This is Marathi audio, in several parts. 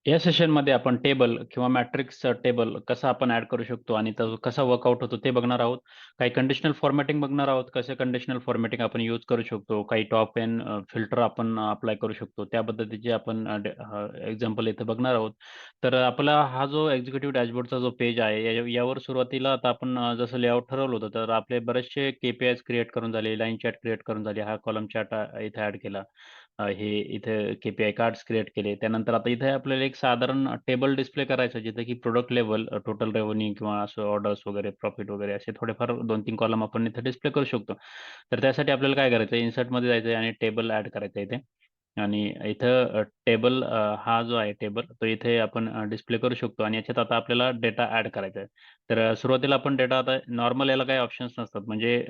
या सेशनमध्ये आपण टेबल किंवा मॅट्रिक्स टेबल कसा आपण ॲड करू शकतो आणि तो कसा वर्कआउट होतो ते बघणार आहोत. काही कंडिशनल फॉर्मॅटिंग बघणार आहोत. कसे कंडिशनल फॉर्मॅटिंग आपण यूज करू शकतो. काही टॉप एंड फिल्टर आपण अप्लाय करू शकतो. त्या पद्धतीचे आपण एक्झाम्पल इथे बघणार आहोत. तर आपला हा जो एक्झिक्युटिव्ह डॅशबोर्डचा जो पेज आहे यावर सुरुवातीला आता आपण जसं लेआउट ठरवलं होतं, तर आपले बरेचसे के-पी-आयज क्रिएट करून झाले, लाईन चार्ट क्रिएट करून झाले. हा कॉलम चार्ट इथे ॲड केला. हे इथे के-पी-आय कार्ड्स क्रिएट केले. त्यानंतर आता इथे आपल्याला एक साधारण टेबल डिस्प्ले करायचं जिथं की प्रॉडक्ट लेव्हल, टोटल रेव्हेन्यू किंवा असं ऑर्डर्स वगैरे, प्रॉफिट वगैरे असे थोडेफार 2-3 कॉलम आपण इथे डिस्प्ले करू शकतो. तर त्यासाठी आपल्याला काय करायचं आहे, इन्सर्टमध्ये जायचं आहे आणि टेबल ॲड करायचं आहे इथे. आणि इथं टेबल हा जो आहे टेबल तो इथे आपण डिस्प्ले करू शकतो आणि याच्यात आता आपल्याला डेटा ॲड करायचा आहे. तर सुरुवातीला आपण डेटा आता नॉर्मल याला काही ऑप्शन्स नसतात. म्हणजे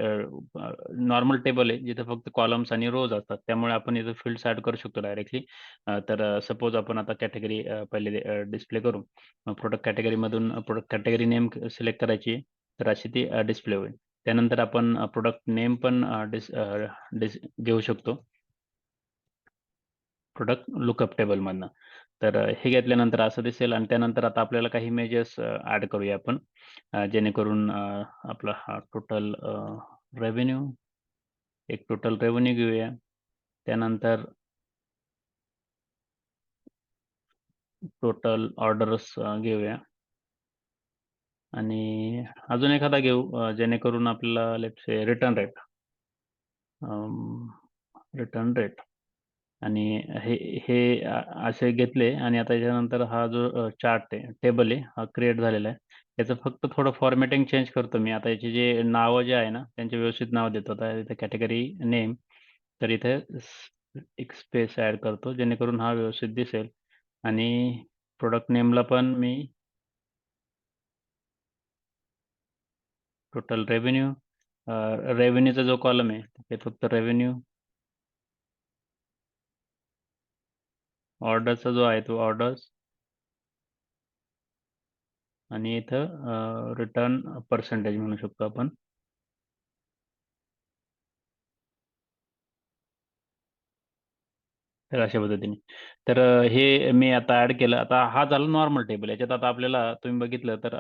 नॉर्मल टेबल आहे जिथे फक्त कॉलम्स आणि रोज असतात. त्यामुळे आपण इथे फील्ड्स ॲड करू शकतो डायरेक्टली. तर सपोज आपण आता कॅटेगरी पहिले डिस्प्ले करू. प्रॉडक्ट कॅटेगरीमधून प्रॉडक्ट कॅटेगरी नेम सिलेक्ट करायची आहे. तर अशी ती डिस्प्ले होईल. त्यानंतर आपण प्रॉडक्ट नेम पण घेऊ शकतो. प्रॉडक्ट लुकअप टेबलमधनं. तर हे घेतल्यानंतर असं दिसेल आणि त्यानंतर आता आपल्याला काही इमेजेस ॲड करूया आपण. जेणेकरून आपला हा टोटल रेव्हेन्यू एक टोटल रेव्हेन्यू घेऊया. त्यानंतर टोटल ऑर्डर्स घेऊया आणि अजून एखादा घेऊ जेणेकरून आपल्याला लेट्स से रिटर्न रेट आणि हे हे असे घेतले आणि आता याच्यानंतर हा जो चार्ट आहे, टेबल आहे, हा क्रिएट झालेला आहे. याचं फक्त थोडं फॉर्मॅटिंग चेंज करतो मी. आता याचे जे नावं जे आहे ना, त्यांचे व्यवस्थित नाव देतो. आता इथे कॅटेगरी नेम, तर इथे एक स्पेस ॲड करतो, जेणेकरून हा व्यवस्थित दिसेल आणि प्रॉडक्ट नेमला पण मी टोटल रेव्हेन्यू रेव्हेन्यूचा जो कॉलम आहे, ते फक्त रेव्हेन्यू, ऑर्डरचा जो आहे तो ऑर्डर्स आणि इथं रिटर्न पर्सेंटेज म्हणू शकतो आपण. तर अशा पद्धतीने. तर हे मी आता ॲड केलं. आता हा झाला नॉर्मल टेबल. याच्यात आता आपल्याला तुम्ही बघितलं तर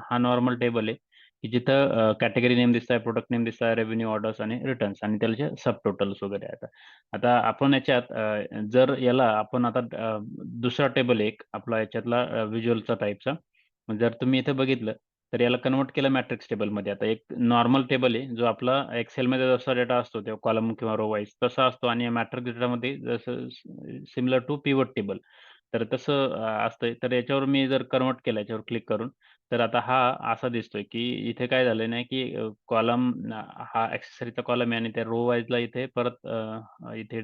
हा नॉर्मल टेबल आहे, की जिथं कॅटेगरी नेम दिसतंय, प्रॉडक्ट नेम दिसतंय, रेव्हेन्यू, ऑर्डर्स आणि रिटर्न्स आणि त्याचे सब टोटल्स वगैरे आहेत. आता आपण याच्यात जर याला आपण आता दुसरा टेबल एक आपला याच्यातला व्हिज्युअलचा टाइपचा. जर तुम्ही इथे बघितलं, तर याला कन्व्हर्ट केलं मॅट्रिक्स टेबलमध्ये. आता एक नॉर्मल टेबल आहे, जो आपला Excelमध्ये जसा डेटा असतो, तेव्हा कॉलम किंवा रो वाईज तसा असतो आणि मॅट्रिक्स डेटामध्ये जसं सिमिलर टू पिव्होट टेबल. तर तसं असतंय. तर याच्यावर मी जर कन्व्हर्ट केलं याच्यावर क्लिक करून, तर आता हा असा दिसतोय, की इथे काय झालंय ना, की कॉलम हा एक्सेसरीचा कॉलम आहे आणि त्या रो वाईजला इथे परत इथे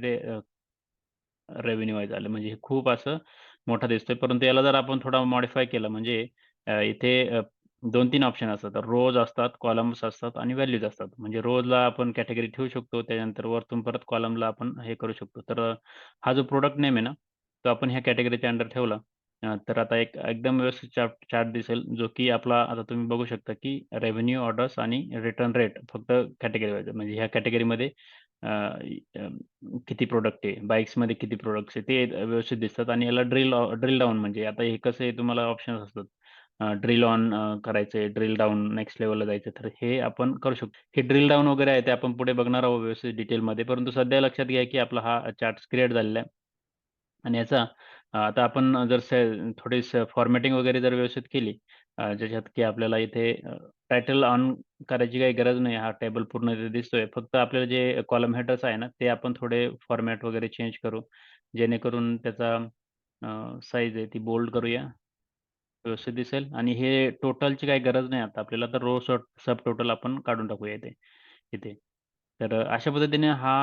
रेव्हेन्यू वाईज आलं. म्हणजे हे खूप असं मोठा दिसतोय. परंतु याला जर आपण थोडा मॉडिफाय केलं म्हणजे इथे 2-3 ऑप्शन असतात. रोज असतात, कॉलम्न्स असतात आणि व्हॅल्यूज असतात. म्हणजे रोजला आपण कॅटेगरी ठेवू शकतो. त्याच्यानंतर वरतून परत कॉलमला आपण हे करू शकतो. तर हा जो प्रॉडक्ट नेम आहे ना, तो आपण ह्या कॅटेगरीच्या अंडर ठेवला. तर आता एक एकदम व्यवस्थित चार्ट दिसेल, जो की आपला आता तुम्ही बघू शकता, की रेव्हेन्यू, ऑर्डर्स आणि रिटर्न रेट फक्त कॅटेगरी वाईज म्हणजे ह्या कॅटेगरीमध्ये किती प्रॉडक्ट आहे, बाईक्समध्ये किती प्रॉडक्ट्स आहे, ते व्यवस्थित दिसतात आणि याला ड्रिल डाउन म्हणजे आता हे कसं आहे तुम्हाला ऑप्शन्स असतात. ड्रिल ऑन करायचंय, ड्रिल डाउन नेक्स्ट लेव्हलला जायचं, तर हे आपण करू शकतो. हे ड्रिल डाउन वगैरे आहे ते आपण पुढे बघणार आहोत व्यवस्थित डिटेलमध्ये. परंतु सध्या लक्षात घ्या, की आपला हा चार्ट क्रिएट झालेला आहे. आणि याचा आता आपण जर थोडी फॉर्मॅटिंग वगैरे जर व्यवस्थित केली ज्याच्यात की आपल्याला इथे टायटल ऑन करायची काही गरज नाही. हा टेबल पूर्ण इथे दिसतोय. फक्त आपल्याला जे कॉलम हेडर्स आहे ना, ते आपण थोडे फॉर्मॅट वगैरे चेंज करू. जेणेकरून त्याचा साईज आहे ती बोल्ड करूया. व्यवस्थित दिसेल आणि हे टोटलची काही गरज नाही आता आपल्याला. तर रो सब टोटल आपण काढून टाकूया इथे. इथे. तर अशा पद्धतीने हा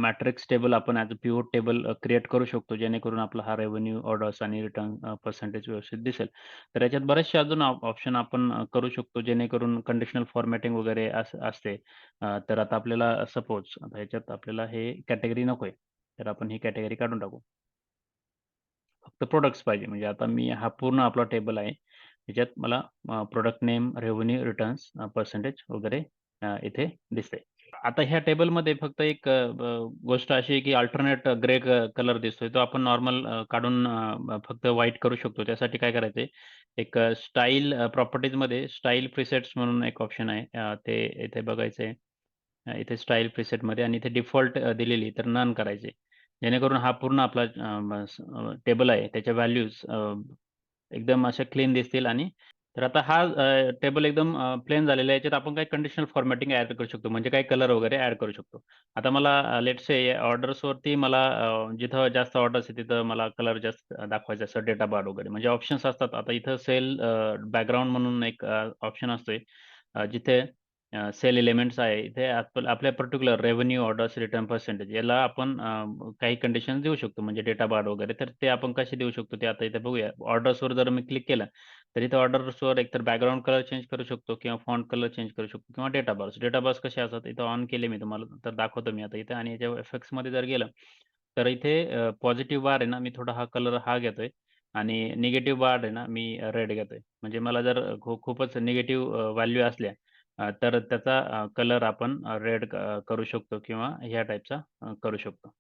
मॅट्रिक्स टेबल आपण as a pivot table create करू शकतो, जेणेकरून आपला हा रेव्हेन्यू, ऑर्डर्स आणि रिटर्न पर्सेंटेज व्यवस्थित दिसेल. तर याच्यात बरेचसे अजून ऑप्शन आपण करू शकतो, जेणेकरून कंडिशनल फॉर्मॅटिंग वगैरे असते. तर आता आपल्याला सपोज आता ह्याच्यात आपल्याला हे कॅटेगरी नकोय. तर आपण ही कॅटेगरी काढून टाकू. फक्त प्रॉडक्ट्स पाहिजे. म्हणजे आता मी हा पूर्ण आपला टेबल आहे. ह्याच्यात मला product name, revenue, returns, percentage वगैरे इथे दिसतंय. आता ह्या टेबलमध्ये फक्त एक गोष्ट अशी आहे, की अल्टरनेट ग्रे कलर दिसतोय. तो आपण नॉर्मल काढून फक्त व्हाईट करू शकतो. त्यासाठी काय करायचंय, एक स्टाईल प्रॉपर्टीजमध्ये स्टाईल प्रिसेट्स म्हणून एक ऑप्शन आहे. ते इथे बघायचंय. इथे स्टाईल प्रिसेटमध्ये आणि इथे डिफॉल्ट दिलेली तर नन करायची. जेणेकरून हा पूर्ण आपला टेबल आहे त्याच्या व्हॅल्यूज एकदम अशा क्लीन दिसतील आणि तर आता हा टेबल एकदम प्लेन झालेला आहे. याच्यात आपण काही कंडिशनल फॉर्मॅटिंग ॲड करू शकतो. म्हणजे काही कलर वगैरे ॲड करू शकतो. आता मला लेट्स से ऑर्डर्सवरती मला जिथं जास्त ऑर्डर्स आहे तिथं मला कलर जास्त दाखवायचा असेल डेटा बार वगैरे म्हणजे ऑप्शन्स असतात. आता इथं सेल बॅकग्राऊंड म्हणून एक ऑप्शन असतोय. जिथे सेल एलिमेंट्स आहे. इथे आपल्या particular revenue orders return percentage याला आपण काही कंडिशन्स देऊ शकतो. म्हणजे डेटा बार वगैरे. तर ते आपण कसे देऊ शकतो ते आता इथे बघूया. ऑर्डर्सवर जर मी क्लिक केलं तर इथे ऑर्डर्सवर एकतर बॅकग्राऊंड कलर चेंज करू शकतो किंवा फॉन्ट कलर चेंज करू शकतो किंवा डेटा बार्स. डेटा बार्स कसे असतात इथं ऑन केले मी तुम्हाला तर दाखवतो मी आता इथे आणि याच्या इफेक्ट्समध्ये जर गेलं तर इथे पॉझिटिव्ह बार आहे ना, मी थोडा हा कलर हा घेतोय आणि निगेटिव्ह बार आहे ना, मी रेड घेतोय. म्हणजे मला जर खूपच निगेटिव्ह व्हॅल्यू असल्या तर त्याचा कलर आपण रेड करू शकतो किंवा ह्या टाइपचा करू शकतो.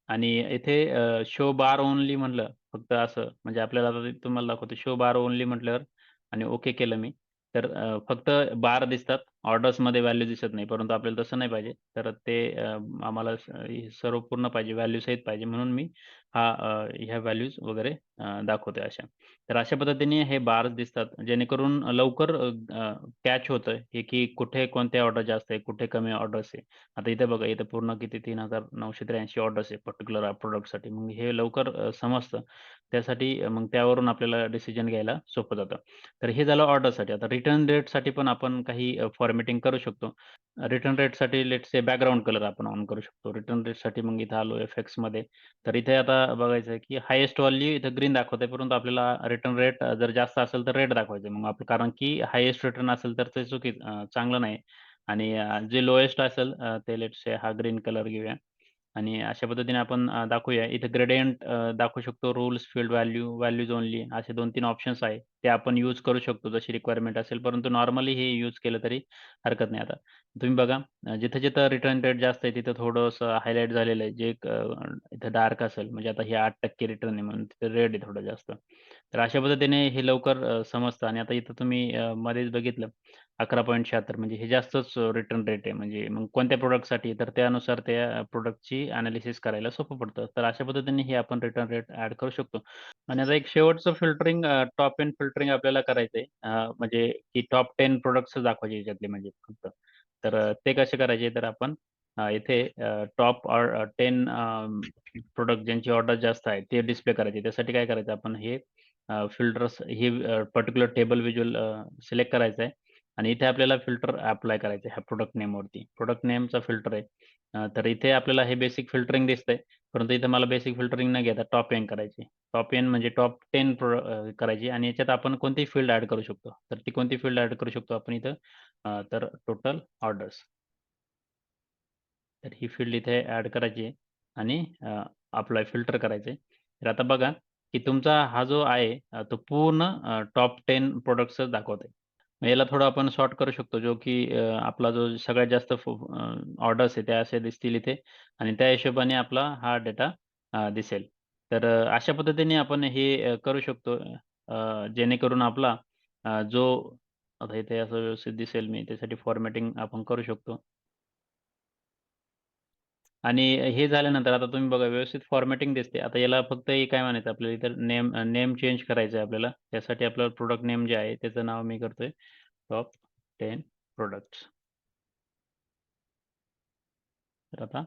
आणि इथे शो बार ओन्ली म्हटलं फक्त असं म्हणजे आपल्याला आता ते तुम्हाला दाखवतो. शो बार ओन्ली म्हटल्यावर आणि ओके केलं मी. तर फक्त बार दिसतात. ऑर्डर्समध्ये व्हॅल्यू दिसत नाही. परंतु आपल्याला तसं नाही पाहिजे. तर ते आम्हाला हे सर्व पूर्ण पाहिजे, व्हॅल्यू सहित पाहिजे म्हणून मी हा ह्या व्हॅल्यूज वगैरे दाखवतोय अशा. तर अशा पद्धतीने हे बार्स दिसतात जेणेकरून लवकर कॅच होतं हे की कुठे कोणत्या ऑर्डर जास्त आहे, कुठे कमी ऑर्डर्स आहे. आता इथे बघा, इथे पूर्ण किती 3,983 ऑर्डर्स आहे पर्टिक्युलर प्रॉडक्टसाठी. मग हे लवकर समजतं. त्यासाठी मग त्यावरून आपल्याला डिसिजन घ्यायला सोपं जातं. तर हे झालं ऑर्डरसाठी. आता रिटर्न रेटसाठी पण आपण काही फॉर्मॅटिंग करू शकतो. रिटर्न रेटसाठी लेट्स से बॅकग्राऊंड कलर आपण ऑन करू शकतो. रिटर्न रेटसाठी मग इथे आलो इफेक्ट्समध्ये. तर इथे आता बघायचं आहे, की हायेस्ट व्हॅल्यू इथं ग्रीन दाखवतंय, परंतु आपल्याला रिटर्न रेट जर जास्त असेल तर रेड दाखवायचं मग आपलं कारण की हायेस्ट रिटर्न असेल तर ते चांगलं नाही. आणि जे लोएस्ट असेल ते लेट्स से हा ग्रीन कलर घेऊया आणि अशा पद्धतीने आपण दाखवूया. इथे ग्रेडियंट दाखवू शकतो. Rules, field value, values only असे 2-3 ऑप्शन्स आहेत. ते आपण यूज करू शकतो जशी रिक्वायरमेंट असेल. परंतु नॉर्मली हे यूज केलं तरी हरकत नाही आता. तुम्ही बघा जिथं-जिथं रिटर्न रेट जास्त आहे तिथं थोडंसं हायलाइट झालेलं आहे. जे एक इथं डार्क असेल म्हणजे आता हे 8% रिटर्न आहे म्हणून तिथं रेड आहे थोडं जास्त. तर अशा पद्धतीने हे लवकर समजतं आणि आता इथं तुम्ही मध्येच बघितलं 11.76 म्हणजे हे जास्तच रिटर्न रेट आहे. म्हणजे मग कोणत्या प्रॉडक्टसाठी तर त्यानुसार त्या प्रॉडक्टची एनालिसिस करायला सोपं पडतं. तर अशा पद्धतीने हे आपण रिटर्न रेट ॲड करू शकतो. आणि आता एक शेवटचं फिल्टरिंग टॉप एंड फिल्टरिंग आपल्याला करायचंय. म्हणजे की टॉप 10 प्रॉडक्ट्सच दाखवायचे याच्यातले म्हणजे फक्त. तर ते कसे करायचे तर आपण इथे टॉप 10 प्रॉडक्ट ज्यांची ऑर्डर जास्त आहे ते डिस्प्ले करायचे. त्यासाठी काय करायचं आपण हे फिल्टर्स हे पर्टिक्युलर टेबल व्हिज्युअल सिलेक्ट करायचं आहे आणि इथे आपल्याला फिल्टर ॲप्लाय करायचं आहे ह्या प्रॉडक्ट नेमवरती. प्रॉडक्ट नेमचा फिल्टर आहे. तर इथे आपल्याला हे बेसिक फिल्टरिंग दिसतंय. परंतु इथे मला बेसिक फिल्टरिंग न घेता टॉप एंड करायची. टॉप एन म्हणजे टॉप 10 करायची आणि याच्यात आपण कोणतीही फील्ड ॲड करू शकतो. तर ती कोणती फील्ड ॲड करू शकतो आपण इथं तर टोटल ऑर्डर्स. तर ही फील्ड इथे ॲड करायची आहे आणि अप्लाय फिल्टर करायचं आहे. तर आता बघा, की तुमचा हा जो आहे तो पूर्ण टॉप 10 प्रॉडक्ट्सच दाखवतंय. मग याला थोडं आपण सॉर्ट करू शकतो, जो की आपला जो सगळ्यात जास्त ऑर्डर्स आहे त्या अशा दिसतील इथे आणि त्या हिशोबाने आपला हा डेटा दिसेल. तर अशा पद्धतीने आपण हे करू शकतो जेणेकरून आपला जो आता इथे असं व्यवस्थित दिसेल मी त्यासाठी फॉर्मॅटिंग आपण करू शकतो. आणि हे झाल्यानंतर आता तुम्ही बघा व्यवस्थित फॉर्मॅटिंग दिसते. आता याला फक्त हे काय म्हणायचं आपल्याला इथं नेम चेंज करायचं आहे आपल्याला. त्यासाठी आपल्याला प्रॉडक्ट नेम जे आहे त्याचं नाव मी करतोय टॉप 10 प्रॉडक्ट्स. तर आता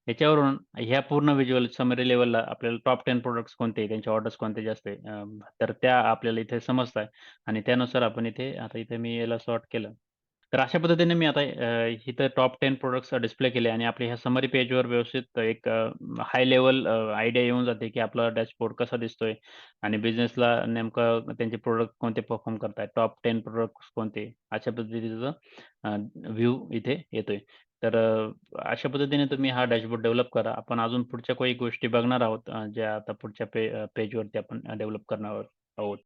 ह्याच्यावरून ह्या पूर्ण व्हिज्युअल समरी लेव्हलला आपल्याला टॉप 10 प्रॉडक्ट्स कोणते आहे, त्यांचे ऑर्डर्स कोणते जास्त आहे तर त्या आपल्याला इथे समजताय आणि त्यानुसार आपण इथे आता इथे मी याला सॉर्ट केलं. तर अशा पद्धतीने मी आता इथं टॉप 10 प्रॉडक्ट्स डिस्प्ले केले आणि आपल्या ह्या समरी पेजवर व्यवस्थित एक हाय लेव्हल आयडिया येऊन जाते, की आपला डॅशबोर्ड कसा दिसतोय आणि बिझनेसला नेमकं त्यांचे प्रॉडक्ट कोणते परफॉर्म करतायत. टॉप 10 प्रॉडक्ट्स कोणते? अशा पद्धतीचा व्ह्यू इथे येतोय. तर अशा पद्धतीने तुम्ही हा डॅशबोर्ड डेव्हलप करा. आपण अजून पुढच्या काही गोष्टी बघणार आहोत, ज्या आता पुढच्या पेजवरती आपण डेव्हलप करणार आहोत.